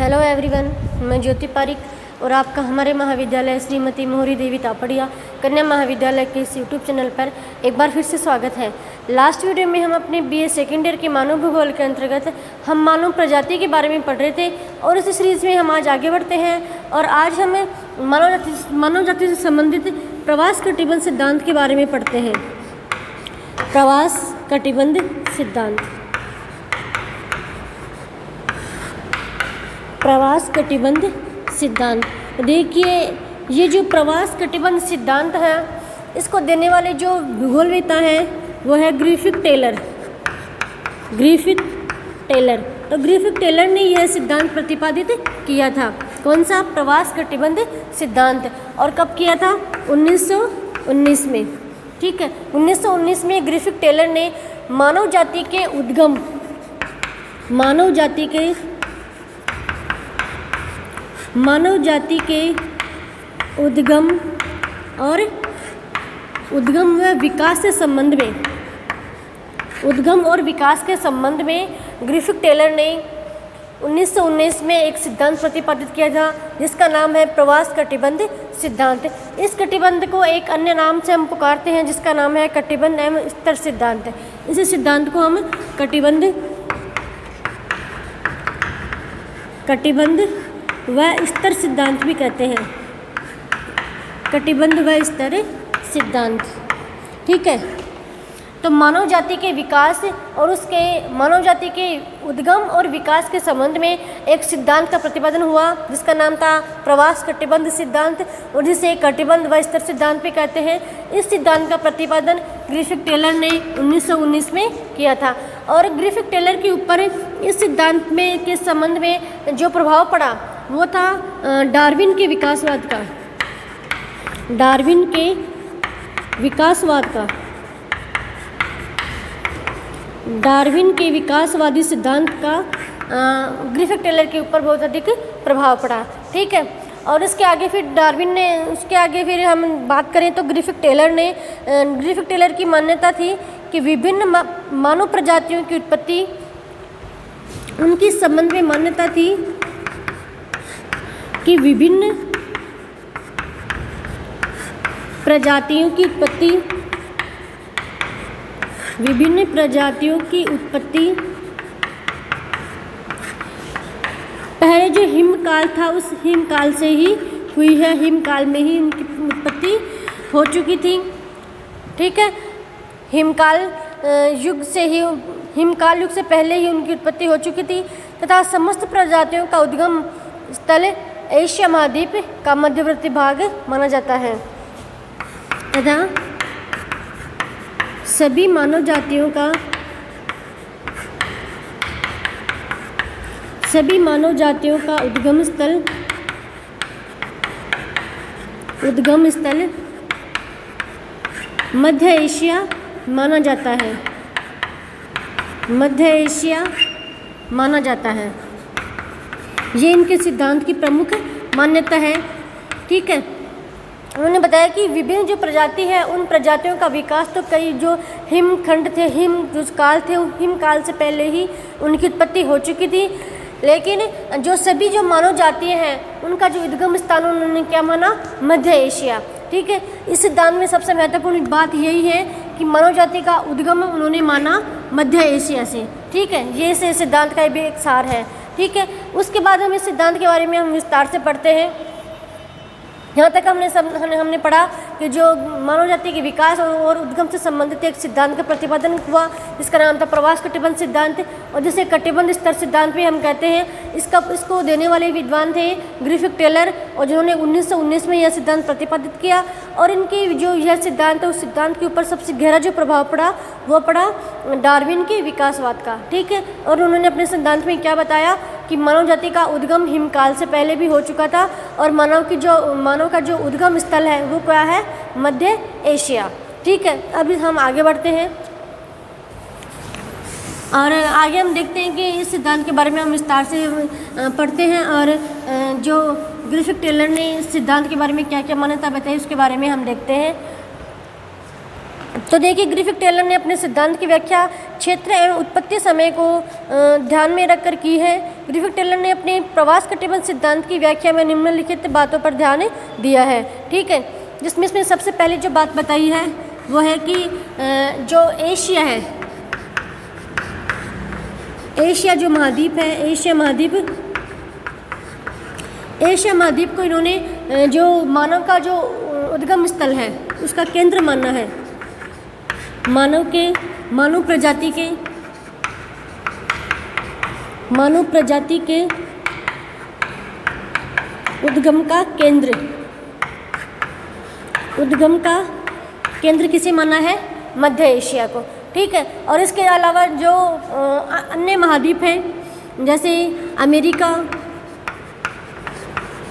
Hello everyone, मैं ज्योति पारिक और आपका हमारे महाविद्यालय श्रीमती मोहरी देवी तापड़िया कन्या महाविद्यालय के इस यूट्यूब चैनल पर एक बार फिर से स्वागत है। लास्ट वीडियो में हम अपने बीए सेकेंड ईयर के मानव भूगोल के अंतर्गत हम मानव प्रजाति के बारे में पढ़ रहे थे और इस सीरीज़ में हम आज आगे बढ़ते हैं और आज हम मानव जाति से संबंधित प्रवास कटिबंध सिद्धांत के बारे में पढ़ते हैं। प्रवास कटिबंध सिद्धांत। प्रवास कटिबंध सिद्धांत। देखिए, ये जो प्रवास कटिबंध सिद्धांत है इसको देने वाले जो भूगोलवेत्ता हैं वो है ग्रिफिथ टेलर। तो ग्रिफिथ टेलर ने यह सिद्धांत प्रतिपादित किया था। कौन सा? प्रवास कटिबंध सिद्धांत। और कब किया था? 1919 में। ठीक है, 1919 में ग्रिफिथ टेलर ने मानव जाति के उद्गम और उद्गम व विकास के संबंध में ग्रिफिथ टेलर ने 1919 में एक सिद्धांत प्रतिपादित किया था जिसका नाम है प्रवास कटिबंध सिद्धांत। इस कटिबंध को एक अन्य नाम से हम पुकारते हैं जिसका नाम है कटिबंध एवं स्तर सिद्धांत। इस सिद्धांत को हम कटिबंध व स्तर सिद्धांत भी कहते हैं। कटिबंध व स्तर सिद्धांत। ठीक है, तो मानव जाति के विकास और मानव जाति के उद्गम और विकास के संबंध में एक सिद्धांत का प्रतिपादन हुआ जिसका नाम था प्रवास कटिबंध सिद्धांत और जिसे कटिबंध व स्तर सिद्धांत भी कहते हैं। इस सिद्धांत का प्रतिपादन ग्रिफिथ टेलर ने 1919 में किया था और ग्रिफिथ टेलर के ऊपर इस सिद्धांत में के संबंध में जो प्रभाव पड़ा वो था डार्विन के विकासवादी सिद्धांत का ग्रिफिथ टेलर के ऊपर बहुत अधिक प्रभाव पड़ा। ठीक है, और उसके आगे फिर हम बात करें तो ग्रिफिथ टेलर की मान्यता थी कि विभिन्न मानव प्रजातियों की उत्पत्ति उनके संबंध में मान्यता थी कि विभिन्न प्रजातियों की उत्पत्ति पहले जो हिमकाल था उस हिमकाल से ही हुई है। हिमकाल में ही उनकी उत्पत्ति हो चुकी थी। ठीक है, हिमकाल युग से पहले ही उनकी उत्पत्ति हो चुकी थी तथा समस्त प्रजातियों का उद्गम स्थल एशिया महाद्वीप का मध्यवर्ती भाग माना जाता है तथा सभी मानव जातियों का उद्गम स्थल मध्य एशिया माना जाता है। ये इनके सिद्धांत की प्रमुख मान्यता है। ठीक है, उन्होंने बताया कि विभिन्न जो प्रजाति है उन प्रजातियों का विकास तो कई जो हिमखंड थे, जो काल थे, हिमकाल से पहले ही उनकी उत्पत्ति हो चुकी थी। लेकिन जो सभी जो मानव जातियाँ हैं उनका जो उद्गम स्थान उन्होंने क्या माना? मध्य एशिया। ठीक है, इस सिद्धांत में सबसे महत्वपूर्ण बात यही है कि मानव जाति का उद्गम उन्होंने माना मध्य एशिया से। ठीक है, ये इस सिद्धांत का भी एक सार है। ठीक है, उसके बाद हम इस सिद्धांत के बारे में हम विस्तार से पढ़ते हैं। यहाँ तक हमने पढ़ा कि जो मानव जाति के विकास और उद्गम से संबंधित एक सिद्धांत का प्रतिपादन हुआ जिसका नाम था प्रवास कटिबंध सिद्धांत और जिसे कटिबंध स्तर सिद्धांत भी हम कहते हैं। इसको देने वाले विद्वान थे ग्रिफिथ टेलर और जिन्होंने 1919 में यह सिद्धांत प्रतिपादित किया और इनके जो यह सिद्धांत है उस सिद्धांत के ऊपर सबसे गहरा जो प्रभाव पड़ा वो पड़ा डार्विन के विकासवाद का। ठीक है, और उन्होंने अपने सिद्धांत में क्या बताया कि मानव जाति का उद्गम हिमकाल से पहले भी हो चुका था और मानव का जो उद्गम स्थल है वो क्या है? मध्य एशिया। ठीक है, अभी हम आगे बढ़ते हैं और आगे हम देखते हैं कि इस सिद्धांत के बारे में हम विस्तार से पढ़ते हैं और जो ग्रिफिथ टेलर ने इस सिद्धांत के बारे में क्या क्या मान्यता बताई उसके बारे में हम देखते हैं। तो देखिए, ग्रिफिथ टेलर ने अपने सिद्धांत की व्याख्या क्षेत्र एवं उत्पत्ति समय को ध्यान में रखकर की है। ग्रिफिथ टेलर ने अपने प्रवास कटिबंध सिद्धांत की व्याख्या में निम्नलिखित बातों पर ध्यान दिया है, ठीक है। जिसमें इसमें सबसे पहले जो बात बताई है वो है कि जो एशिया है, एशिया जो महाद्वीप है, एशिया महाद्वीप को इन्होंने जो मानव का जो उद्गम स्थल है उसका केंद्र माना है। मानव प्रजाति के उद्गम का केंद्र किसे माना है? मध्य एशिया को, ठीक है। और इसके अलावा जो अन्य महाद्वीप हैं जैसे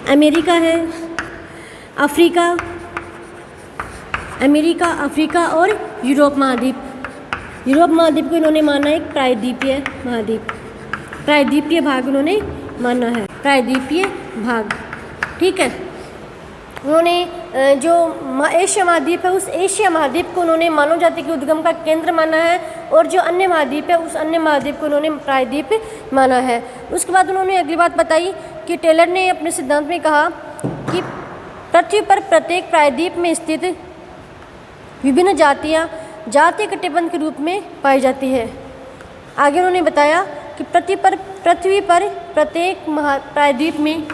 अमेरिका है, अफ्रीका और यूरोप महाद्वीप को इन्होंने माना एक प्रायद्वीपीय महाद्वीप, प्रायद्वीपीय भाग उन्होंने माना है, प्रायद्वीपीय भाग, ठीक है। उन्होंने जो एशिया महाद्वीप है उस एशिया महाद्वीप को उन्होंने मानव जाति के उद्गम का केंद्र माना है, और जो अन्य महाद्वीप है उस अन्य महाद्वीप को उन्होंने प्रायद्वीप माना है। उसके बाद उन्होंने अगली बात बताई कि टेलर ने अपने सिद्धांत में कहा कि पृथ्वी पर प्रत्येक प्रायद्वीप में स्थित विभिन्न जातियाँ जातीय कटिबंध के रूप में पाई जाती है। आगे उन्होंने बताया कि पृथ्वी पर प्रत्येक प्रायद्वीप में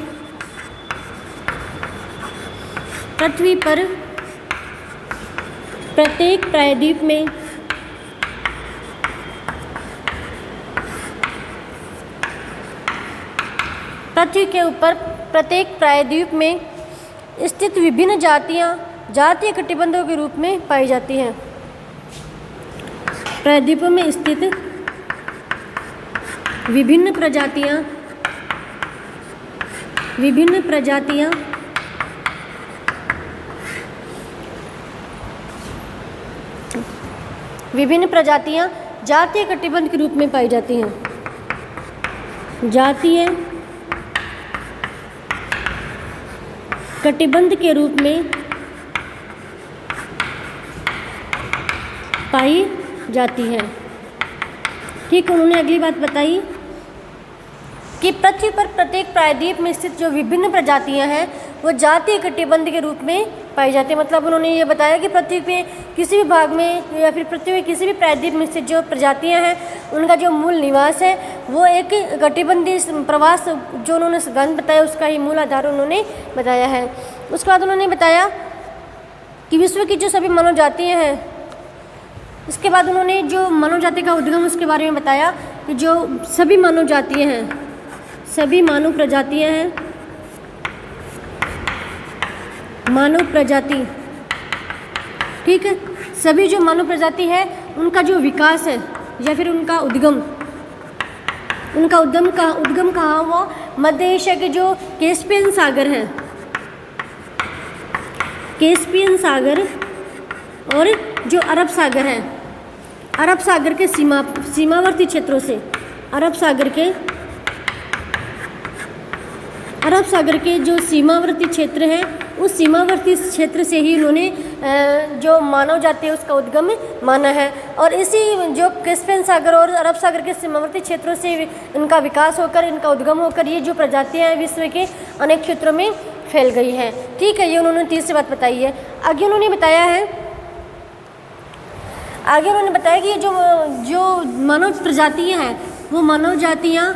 पृथ्वी के ऊपर प्रत्येक प्रायद्वीप में स्थित विभिन्न जातियाँ जातीय कटिबंधों के रूप में पाई जाती हैं। प्रायद्वीपों में स्थित विभिन्न प्रजातियाँ जातीय कटिबंध के रूप में पाई जाती हैं। जातीय कटिबंध के रूप में पाई जाती है, ठीक। उन्होंने अगली बात बताई कि पृथ्वी पर प्रत्येक प्रायद्वीप में स्थित जो विभिन्न प्रजातियां हैं वो जातीय कटिबंध के रूप में पाई जाती है। मतलब उन्होंने ये बताया कि पृथ्वी पे किसी भी भाग में या फिर पृथ्वी में किसी भी प्रायद्वीप में स्थित जो प्रजातियां हैं उनका जो मूल निवास है वो एक कटिबंधी प्रवास जो उन्होंने सिद्धांत बताया उसका ही मूल आधार उन्होंने बताया है। उसके बाद उन्होंने बताया कि विश्व की जो सभी मानव जातियाँ हैं, इसके बाद उन्होंने जो मानव जाति का उद्गम उसके बारे में बताया कि जो सभी मानव जातियाँ हैं, सभी मानव प्रजातियाँ हैं, मानव प्रजाति, ठीक है। सभी जो मानव प्रजाति है उनका जो विकास है या फिर उनका उद्गम कहाँ हुआ? मध्य एशिया के जो कैस्पियन सागर हैं, कैस्पियन सागर और जो अरब सागर है, अरब सागर के सीमावर्ती क्षेत्रों से, अरब सागर के जो सीमावर्ती क्षेत्र हैं उस सीमावर्ती क्षेत्र से ही उन्होंने जो मानव जाति है उसका उद्गम माना है। और इसी जो कैस्पियन सागर और अरब सागर के सीमावर्ती क्षेत्रों से इनका विकास होकर, इनका उद्गम होकर ये जो प्रजातियाँ हैं विश्व के अनेक क्षेत्रों में फैल गई हैं, ठीक है। ये उन्होंने तीसरी बात बताई है। आगे उन्होंने बताया कि जो मानव प्रजातियाँ हैं वो मानव जातियाँ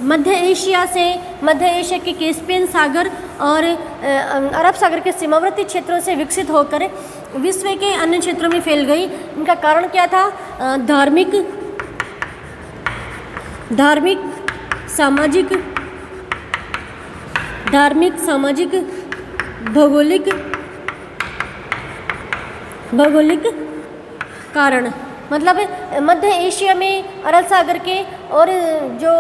मध्य एशिया के कैस्पियन सागर और अरब सागर के सीमावर्ती क्षेत्रों से विकसित होकर विश्व के अन्य क्षेत्रों में फैल गई। इनका कारण क्या था? धार्मिक सामाजिक भौगोलिक कारण। मतलब मध्य एशिया में अरब सागर के और जो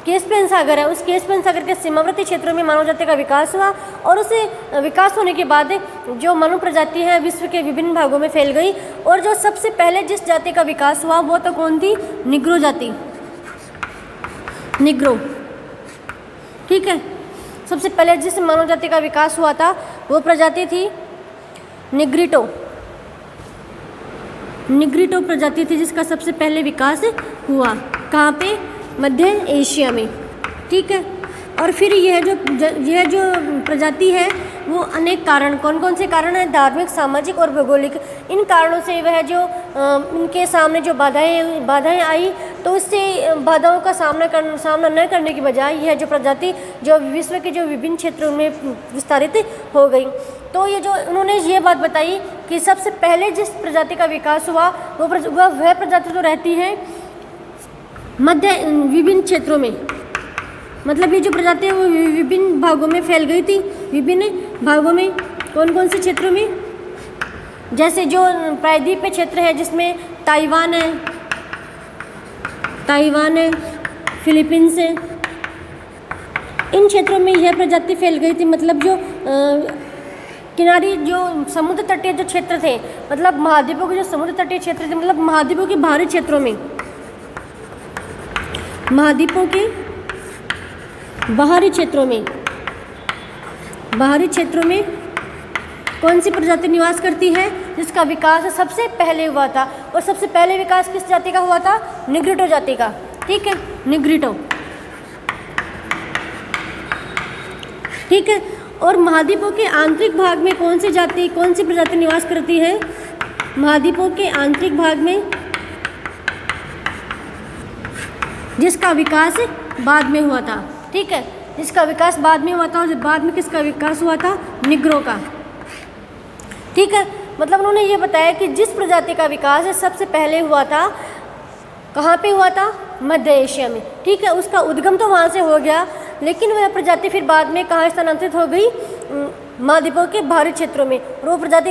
कैस्पियन सागर है उस कैस्पियन सागर के सीमावर्ती क्षेत्रों में मानव जाति का विकास हुआ, और उसे विकास होने के बाद जो मानव प्रजाति है विश्व के विभिन्न भागों में फैल गई। और जो सबसे पहले जिस जाति का विकास हुआ वो तो कौन थी? निग्रो जाति, निग्रो, ठीक है। सबसे पहले जिस मानव जाति का विकास हुआ था वो प्रजाति थी निग्रिटो, निग्रिटो प्रजाति थी जिसका सबसे पहले विकास हुआ। कहाँ पे? मध्य एशिया में। ठीक है। और फिर यह जो प्रजाति है वो अनेक कारण, कौन कौन से कारण हैं? धार्मिक, सामाजिक और भौगोलिक। इन कारणों से वह जो उनके सामने जो बाधाएं आई, तो उससे बाधाओं का सामना न करने की बजाय यह जो प्रजाति जो विश्व के जो विभिन्न क्षेत्रों में विस्तारित हो गई। तो ये जो उन्होंने ये बात बताई कि सबसे पहले जिस प्रजाति का विकास हुआ वह प्रजाति तो रहती है विभिन्न क्षेत्रों में, मतलब ये जो प्रजाति है वो विभिन्न भागों में फैल गई थी। विभिन्न भागों में कौन कौन से क्षेत्रों में? जैसे जो प्रायद्वीपीय क्षेत्र है जिसमें ताइवान है, फिलीपींस है, इन क्षेत्रों में यह प्रजाति फैल गई थी। मतलब जो किनारी जो समुद्र तटीय जो क्षेत्र थे, मतलब महाद्वीपों के जो समुद्र तटीय क्षेत्र थे, मतलब महाद्वीपों के बाहरी क्षेत्रों में, महाद्वीपों के बाहरी क्षेत्रों में कौन सी प्रजाति निवास करती है? जिसका विकास सबसे पहले हुआ था। और सबसे पहले विकास किस जाति का हुआ था? निग्रिटो जाति का। ठीक है, निग्रिटो। ठीक है। और महाद्वीपों के आंतरिक भाग में कौन सी प्रजाति निवास करती है? महाद्वीपों के आंतरिक भाग में जिसका विकास बाद में हुआ था। ठीक है, जिसका विकास बाद में हुआ था। और बाद में किसका विकास हुआ था? निग्रो का। ठीक है। मतलब उन्होंने ये बताया कि जिस प्रजाति का विकास है सबसे पहले हुआ था, कहाँ पे हुआ था? मध्य एशिया में। ठीक है। उसका उद्गम तो वहाँ से हो गया, लेकिन वह प्रजाति फिर बाद में कहाँ स्थानांतरित हो गई? महाद्वीपों के बाहरी क्षेत्रों में। और वो प्रजाति